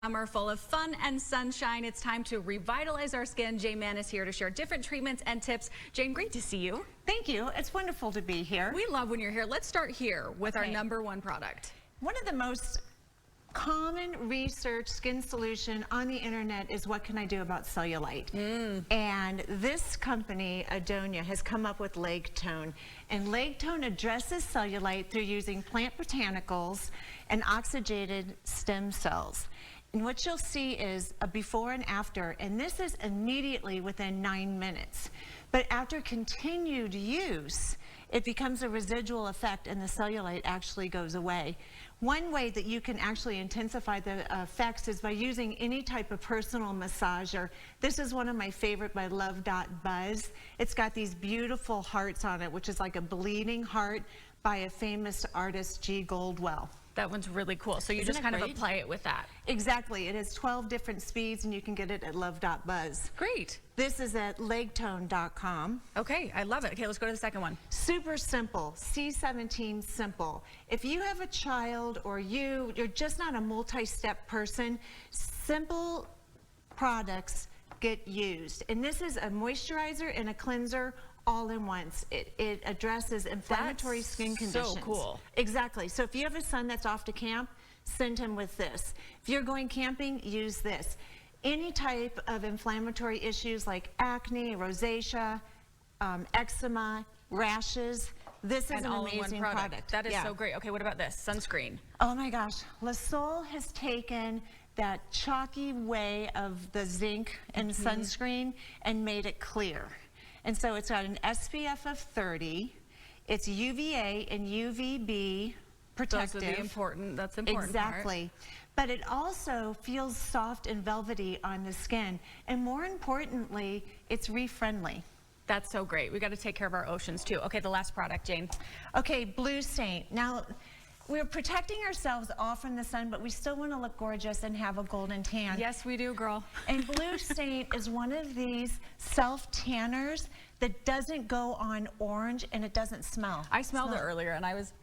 Summer full of fun and sunshine. It's time to revitalize our skin. Jane Mann is here to share different treatments and tips. Jane, great to see you. Thank you. It's wonderful to be here. We love when you're here. Let's start here with our #1 product. One of the most common research skin solution on the internet is what can I do about cellulite? And this company, Adonia, has come up with Leg Tone. And Leg Tone addresses cellulite through using plant botanicals and oxygenated stem cells. And what you'll see is a before and after, and this is immediately within 9 minutes. But after continued use, it becomes a residual effect and the cellulite actually goes away. One way that you can actually intensify the effects is by using any type of personal massager. This is one of my favorite by Love.Buzz. It's got these beautiful hearts on it, which is like a bleeding heart by a famous artist, G. Goldwell. That one's really cool. So you just kind of apply it with that. Exactly. It has 12 different speeds and you can get it at Love.Buzz. Great. This is at legtone.com. Okay, I love it. Okay, let's go to the second one. Super simple, C17 simple. If you have a child or you're just not a multi-step person, simple products get used. And this is a moisturizer and a cleanser all in once. It addresses inflammatory skin conditions. So cool. Exactly. So if you have a son that's off to camp, send him with this. If you're going camping, use this. Any type of inflammatory issues like acne, rosacea, eczema, rashes, this is an amazing product. That is so great. Okay, what about this? Sunscreen. Oh my gosh. La Sol has taken that chalky way of the zinc and sunscreen and made it clear. And so it's got an SPF of 30. It's UVA and UVB protective. Those are the important, that's important. Exactly. But it also feels soft and velvety on the skin. And more importantly, it's reef friendly. That's so great. We got to take care of our oceans too. Okay, the last product, Jane. Okay, Blue Saint. Now, we're protecting ourselves off from the sun, but we still want to look gorgeous and have a golden tan. Yes, we do, girl. And Blue Saint is one of these self-tanners that doesn't go on orange and it doesn't smell. I smelled it earlier and I was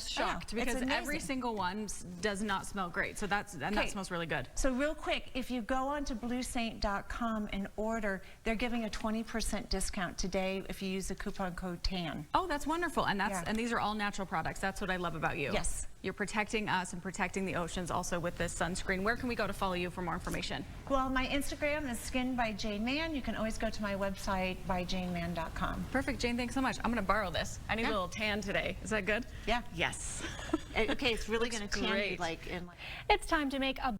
shocked because every single one does not smell great. So that smells really good. So real quick, if you go on to bluesaint.com and order, they're giving a 20% discount today if you use the coupon code TAN. Oh, that's wonderful. And and these are all natural products. That's what I love about you. Yes. You're protecting us and protecting the oceans also with this sunscreen. Where can we go to follow you for more information? Well, my Instagram is Skin by Jane Mann. You can always go to my website byjanemann.com. Perfect, Jane. Thanks so much. I'm going to borrow this. I need a little tan today. Is that good? Yeah. Yes. Okay, it's really going to tan you great. like in. It's time to make a